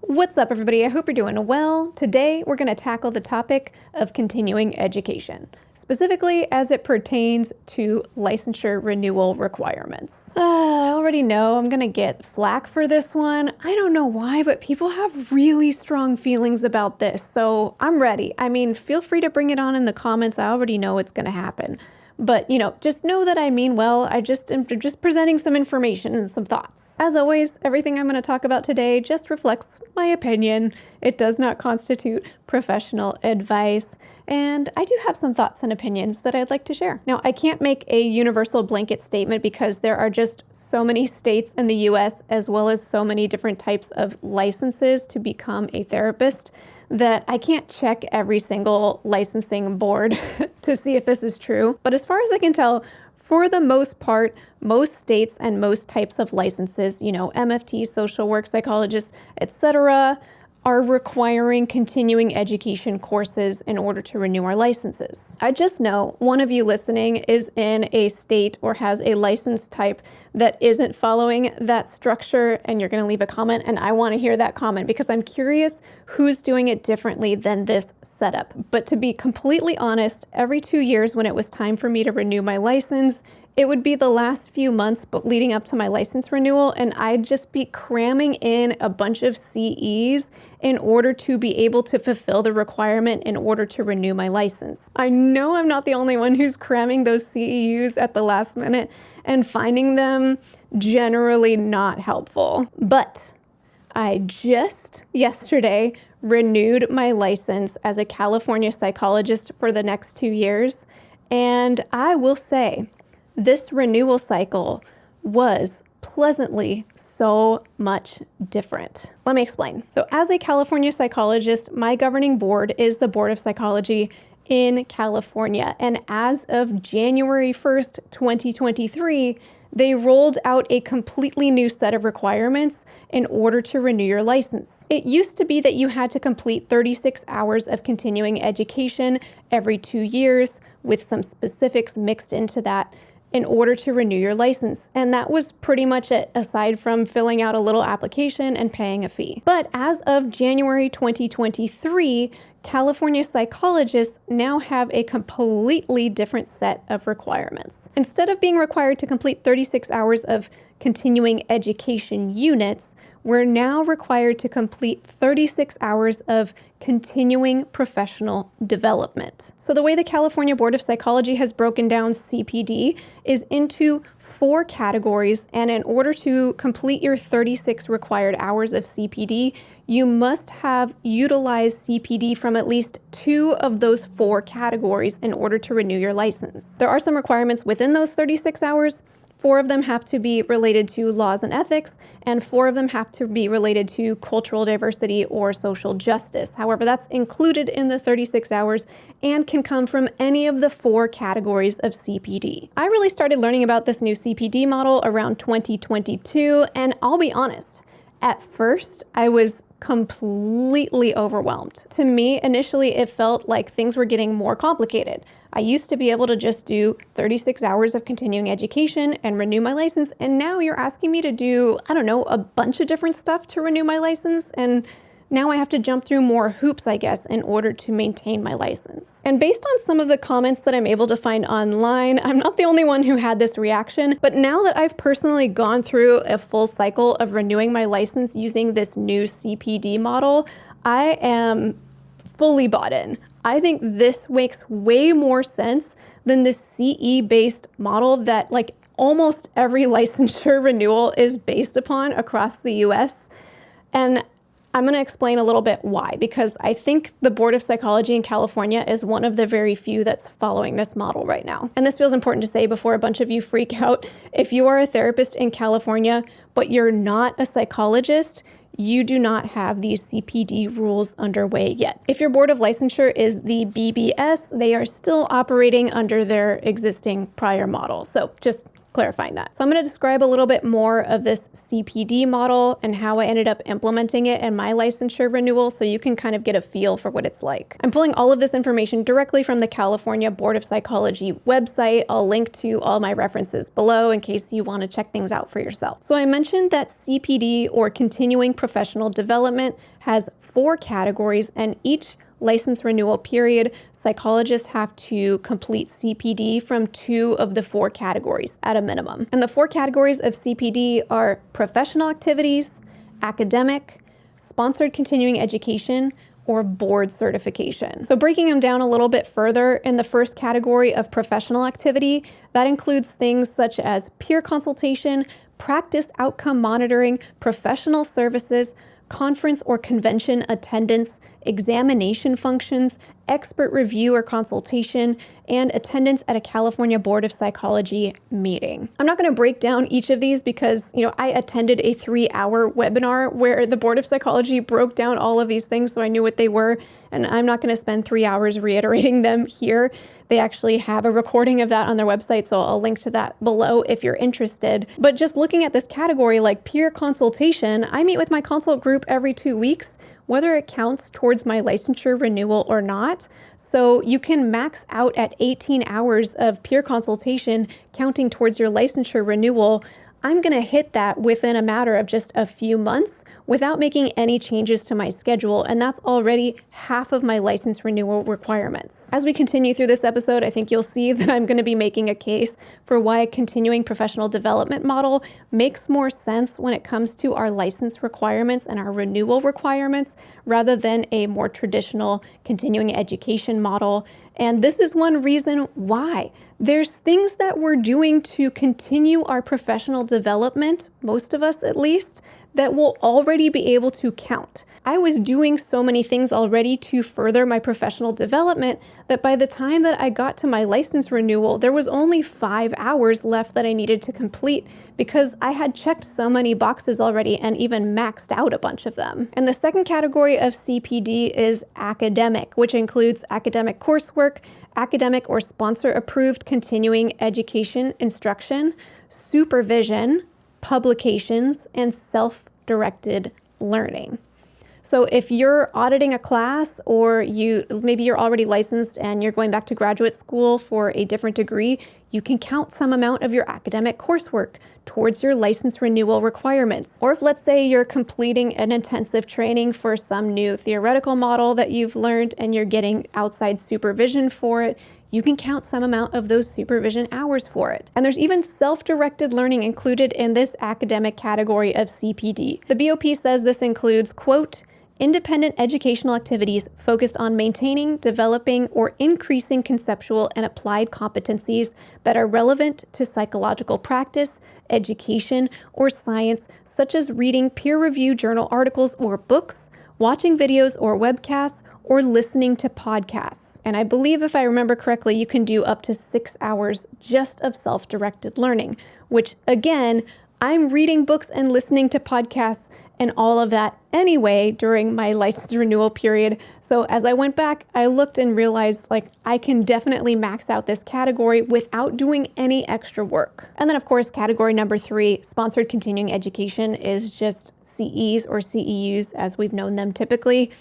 What's up, everybody? I hope you're doing well. Today, we're going to tackle the topic of continuing education, specifically as it pertains to licensure renewal requirements. I already know I'm going to get flack for this one. I don't know why, but people have really strong feelings about this, so I'm ready. I mean, feel free to bring it on in the comments. I already know it's going to happen. But, just know that I mean well. I'm just presenting some information and some thoughts. As always, everything I'm going to talk about today just reflects my opinion. It does not constitute professional advice. And I do have some thoughts and opinions that I'd like to share. Now, I can't make a universal blanket statement because there are just so many states in the US, as well as so many different types of licenses to become a therapist, that I can't check every single licensing board to see if this is true. But as far as I can tell, for the most part, most states and most types of licenses, MFTs, social work psychologists, etc., are requiring continuing education courses in order to renew our licenses. I just know one of you listening is in a state or has a license type that isn't following that structure, and you're going to leave a comment, and I want to hear that comment because I'm curious who's doing it differently than this setup. But to be completely honest, every 2 years when it was time for me to renew my license, it would be the last few months but leading up to my license renewal, and I'd just be cramming in a bunch of CEs in order to be able to fulfill the requirement in order to renew my license. I know I'm not the only one who's cramming those CEUs at the last minute and finding them generally not helpful. But I just yesterday renewed my license as a California psychologist for the next 2 years, and I will say, this renewal cycle was pleasantly so much different. Let me explain. So as a California psychologist, my governing board is the Board of Psychology in California. And as of January 1st, 2023, they rolled out a completely new set of requirements in order to renew your license. It used to be that you had to complete 36 hours of continuing education every 2 years with some specifics mixed into that in order to renew your license. And that was pretty much it, aside from filling out a little application and paying a fee. But as of January 2023, California psychologists now have a completely different set of requirements. Instead of being required to complete 36 hours of continuing education units, we're now required to complete 36 hours of continuing professional development. So the way the California Board of Psychology has broken down CPD is into 4 categories, and in order to complete your 36 required hours of CPD, you must have utilized CPD from at least 2 of those 4 categories in order to renew your license. There are some requirements within those 36 hours. 4 of them have to be related to laws and ethics, and 4 of them have to be related to cultural diversity or social justice. However, that's included in the 36 hours and can come from any of the 4 categories of CPD. I really started learning about this new CPD model around 2022, and I'll be honest, at first I was completely overwhelmed. To me, initially, it felt like things were getting more complicated. I used to be able to just do 36 hours of continuing education and renew my license, and now you're asking me to do, a bunch of different stuff to renew my license, and now I have to jump through more hoops, I guess, in order to maintain my license. And based on some of the comments that I'm able to find online, I'm not the only one who had this reaction, but now that I've personally gone through a full cycle of renewing my license using this new CPD model, I am fully bought in. I think this makes way more sense than the CE-based model that almost every licensure renewal is based upon across the US. And I'm going to explain a little bit why, because I think the Board of Psychology in California is one of the very few that's following this model right now. And this feels important to say before a bunch of you freak out. If you are a therapist in California, but you're not a psychologist, you do not have these CPD rules underway yet. If your board of licensure is the BBS, they are still operating under their existing prior model. So just clarifying that. So I'm going to describe a little bit more of this CPD model and how I ended up implementing it in my licensure renewal so you can kind of get a feel for what it's like. I'm pulling all of this information directly from the California Board of Psychology website. I'll link to all my references below in case you want to check things out for yourself. So I mentioned that CPD, or continuing professional development, has 4 categories, and each license renewal period, psychologists have to complete CPD from 2 of the 4 categories at a minimum. And the 4 categories of CPD are professional activities, academic, sponsored continuing education, or board certification. So breaking them down a little bit further, in the first category of professional activity, that includes things such as peer consultation, practice outcome monitoring, professional services, conference or convention attendance, examination functions, expert review or consultation, and attendance at a California Board of Psychology meeting. I'm not going to break down each of these because, I attended a 3-hour webinar where the Board of Psychology broke down all of these things so I knew what they were, and I'm not going to spend 3 hours reiterating them here. They actually have a recording of that on their website, so I'll link to that below if you're interested. But just looking at this category like peer consultation, I meet with my consult group every 2 weeks, whether it counts towards my licensure renewal or not. So you can max out at 18 hours of peer consultation counting towards your licensure renewal. I'm going to hit that within a matter of just a few months without making any changes to my schedule, and that's already half of my license renewal requirements. As we continue through this episode, I think you'll see that I'm going to be making a case for why a continuing professional development model makes more sense when it comes to our license requirements and our renewal requirements rather than a more traditional continuing education model. And this is one reason why. There's things that we're doing to continue our professional development, most of us at least, that will already be able to count. I was doing so many things already to further my professional development that by the time that I got to my license renewal, there was only 5 hours left that I needed to complete because I had checked so many boxes already and even maxed out a bunch of them. And the second category of CPD is academic, which includes academic coursework, academic or sponsor-approved continuing education instruction, supervision, publications, and self-directed learning. So if you're auditing a class or maybe you're already licensed and you're going back to graduate school for a different degree, you can count some amount of your academic coursework towards your license renewal requirements. Or if, let's say, you're completing an intensive training for some new theoretical model that you've learned and you're getting outside supervision for it, you can count some amount of those supervision hours for it. And there's even self-directed learning included in this academic category of CPD. The BOP says this includes, quote, independent educational activities focused on maintaining, developing, or increasing conceptual and applied competencies that are relevant to psychological practice, education, or science, such as reading peer-reviewed journal articles or books, watching videos or webcasts, or listening to podcasts. And I believe, if I remember correctly, you can do up to 6 hours just of self-directed learning, which again, I'm reading books and listening to podcasts and all of that anyway during my license renewal period. So as I went back, I looked and realized I can definitely max out this category without doing any extra work. And then of course, category number 3, sponsored continuing education, is just CEs or CEUs as we've known them typically.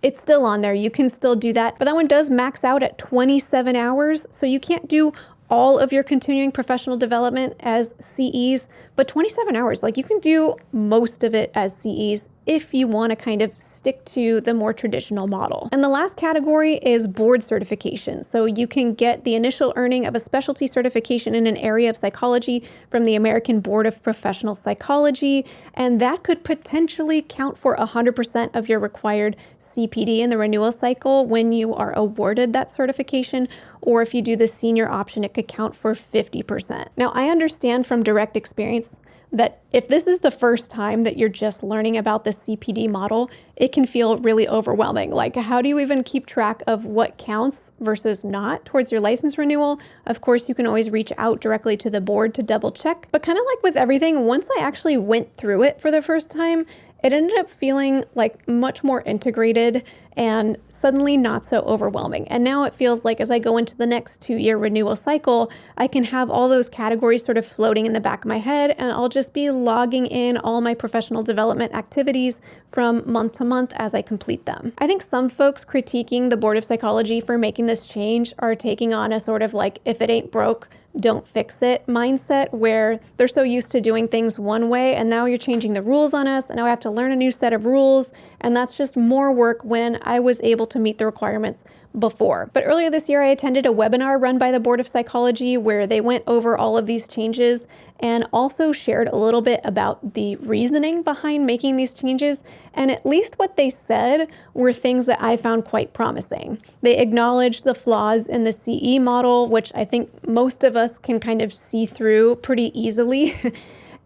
It's still on there. You can still do that, but that one does max out at 27 hours. So you can't do all of your continuing professional development as CEs, but 27 hours, you can do most of it as CEs if you want to kind of stick to the more traditional model. And the last category is board certification. So you can get the initial earning of a specialty certification in an area of psychology from the American Board of Professional Psychology, and that could potentially count for 100% of your required CPD in the renewal cycle when you are awarded that certification, or if you do the senior option, it could count for 50%. Now, I understand from direct experience that if this is the first time that you're just learning about the CPD model, it can feel really overwhelming. How do you even keep track of what counts versus not towards your license renewal? Of course, you can always reach out directly to the board to double check. But kind of like with everything, once I actually went through it for the first time, It ended up feeling like much more integrated and suddenly not so overwhelming. And now it feels like as I go into the next 2-year renewal cycle, I can have all those categories sort of floating in the back of my head, and I'll just be logging in all my professional development activities from month to month as I complete them. I think some folks critiquing the Board of Psychology for making this change are taking on a sort of like, if it ain't broke, don't fix it mindset, where they're so used to doing things one way and now you're changing the rules on us and now I have to learn a new set of rules, and that's just more work when I was able to meet the requirements before. But earlier this year, I attended a webinar run by the Board of Psychology where they went over all of these changes and also shared a little bit about the reasoning behind making these changes. And at least what they said were things that I found quite promising. They acknowledged the flaws in the CE model, which I think most of us can kind of see through pretty easily.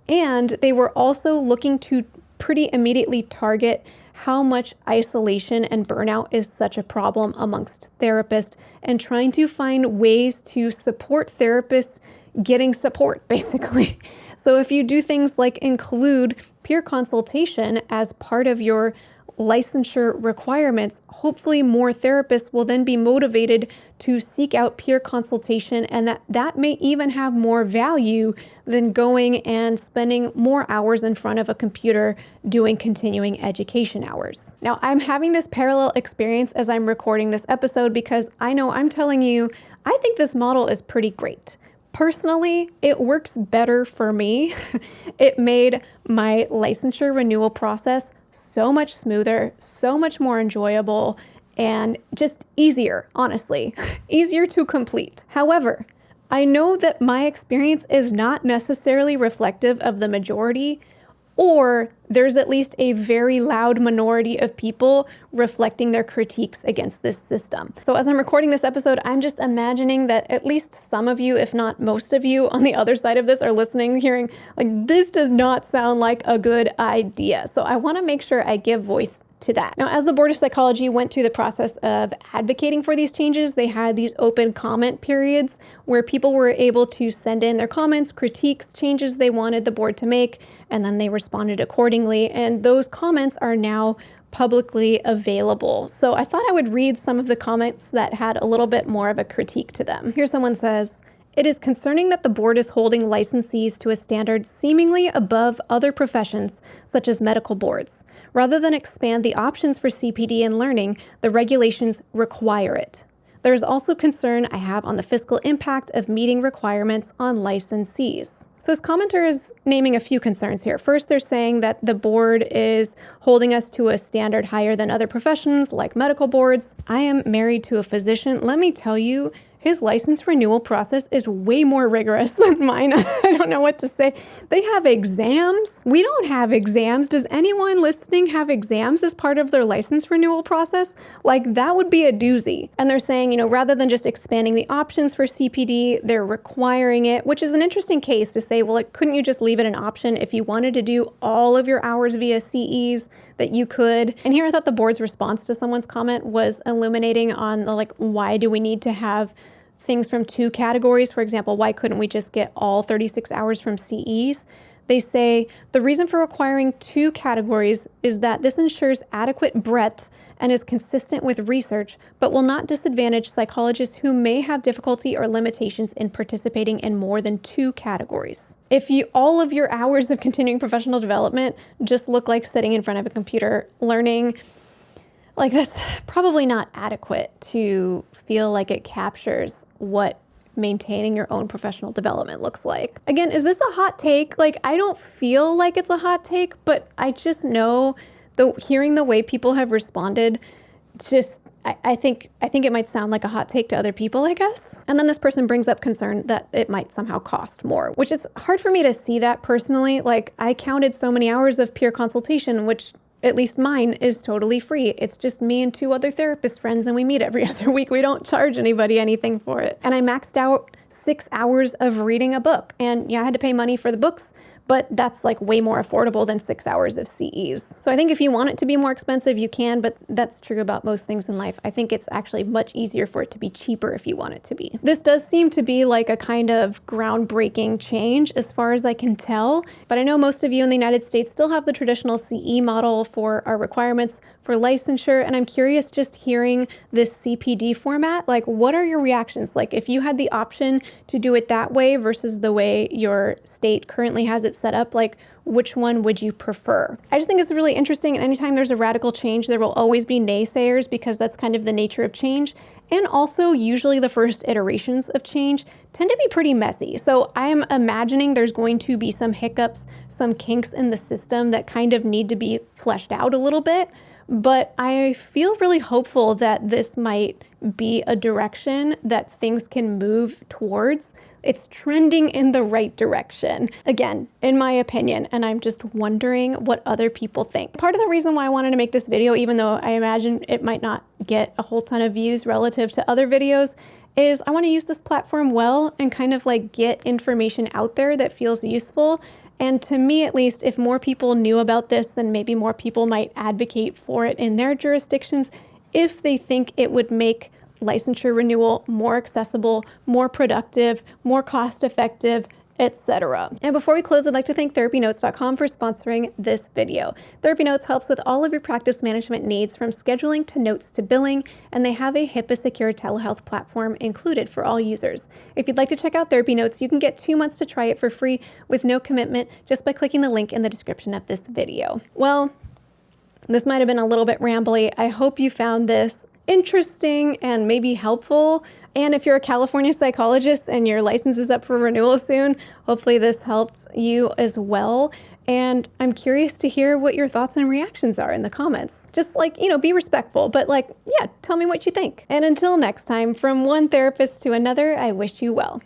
And they were also looking to pretty immediately target how much isolation and burnout is such a problem amongst therapists, and trying to find ways to support therapists getting support, basically. So if you do things like include peer consultation as part of your licensure requirements, hopefully more therapists will then be motivated to seek out peer consultation, and that may even have more value than going and spending more hours in front of a computer doing continuing education hours. Now, I'm having this parallel experience as I'm recording this episode because I know I'm telling you, I think this model is pretty great. Personally, it works better for me. It made my licensure renewal process so much smoother, so much more enjoyable, and just easier, honestly, easier to complete. However, I know that my experience is not necessarily reflective of the majority, or there's at least a very loud minority of people reflecting their critiques against this system. So as I'm recording this episode, I'm just imagining that at least some of you, if not most of you on the other side of this, are listening, hearing like, this does not sound like a good idea. So I want to make sure I give voice to that. Now, as the Board of Psychology went through the process of advocating for these changes, they had these open comment periods where people were able to send in their comments, critiques, changes they wanted the board to make, and then they responded accordingly. And those comments are now publicly available. So I thought I would read some of the comments that had a little bit more of a critique to them. Here someone says, "It is concerning that the board is holding licensees to a standard seemingly above other professions, such as medical boards. Rather than expand the options for CPD and learning, the regulations require it. There is also concern I have on the fiscal impact of meeting requirements on licensees." So this commenter is naming a few concerns here. First, they're saying that the board is holding us to a standard higher than other professions like medical boards. I am married to a physician. Let me tell you, his license renewal process is way more rigorous than mine. I don't know what to say. They have exams. We don't have exams. Does anyone listening have exams as part of their license renewal process? Like, that would be a doozy. And they're saying, rather than just expanding the options for CPD, they're requiring it, which is an interesting case to say, well, couldn't you just leave it an option if you wanted to do all of your hours via CEs, that you could? And here I thought the board's response to someone's comment was illuminating on why do we need to have things from 2 categories? For example, why couldn't we just get all 36 hours from CEs? They say, the reason for requiring 2 categories is that this ensures adequate breadth and is consistent with research, but will not disadvantage psychologists who may have difficulty or limitations in participating in more than 2 categories. If all of your hours of continuing professional development just look like sitting in front of a computer learning, that's probably not adequate to feel like it captures what maintaining your own professional development looks like. Again, is this a hot take? I don't feel like it's a hot take, but I just know, hearing the way people have responded, I think it might sound like a hot take to other people, I guess. And then this person brings up concern that it might somehow cost more, which is hard for me to see that personally. I counted so many hours of peer consultation, which at least mine is totally free. It's just me and 2 other therapist friends, and we meet every other week. We don't charge anybody anything for it. And I maxed out 6 hours of reading a book. And yeah, I had to pay money for the books, but that's like way more affordable than 6 hours of CEs. So I think if you want it to be more expensive, you can, but that's true about most things in life. I think it's actually much easier for it to be cheaper if you want it to be. This does seem to be like a kind of groundbreaking change as far as I can tell, but I know most of you in the United States still have the traditional CE model for our requirements for licensure, and I'm curious just hearing this CPD format, like what are your reactions? Like if you had the option to do it that way versus the way your state currently has it set up, like which one would you prefer? I just think it's really interesting, and anytime there's a radical change, there will always be naysayers because that's kind of the nature of change. And also, usually the first iterations of change tend to be pretty messy. So I am imagining there's going to be some hiccups, some kinks in the system that kind of need to be fleshed out a little bit. But I feel really hopeful that this might be a direction that things can move towards. It's trending in the right direction, again, in my opinion, and I'm just wondering what other people think. Part of the reason why I wanted to make this video, even though I imagine it might not get a whole ton of views relative to other videos, is I want to use this platform well and kind of like get information out there that feels useful. And to me, at least, if more people knew about this, then maybe more people might advocate for it in their jurisdictions if they think it would make licensure renewal more accessible, more productive, more cost-effective, etc. And before we close, I'd like to thank TherapyNotes.com for sponsoring this video. TherapyNotes helps with all of your practice management needs, from scheduling to notes to billing, and they have a HIPAA-secure telehealth platform included for all users. If you'd like to check out TherapyNotes, you can get 2 months to try it for free with no commitment just by clicking the link in the description of this video. Well, this might have been a little bit rambly. I hope you found this interesting and maybe helpful. And if you're a California psychologist and your license is up for renewal soon, hopefully this helped you as well. And I'm curious to hear what your thoughts and reactions are in the comments. Just like, be respectful, but like, yeah, tell me what you think. And until next time, from one therapist to another, I wish you well.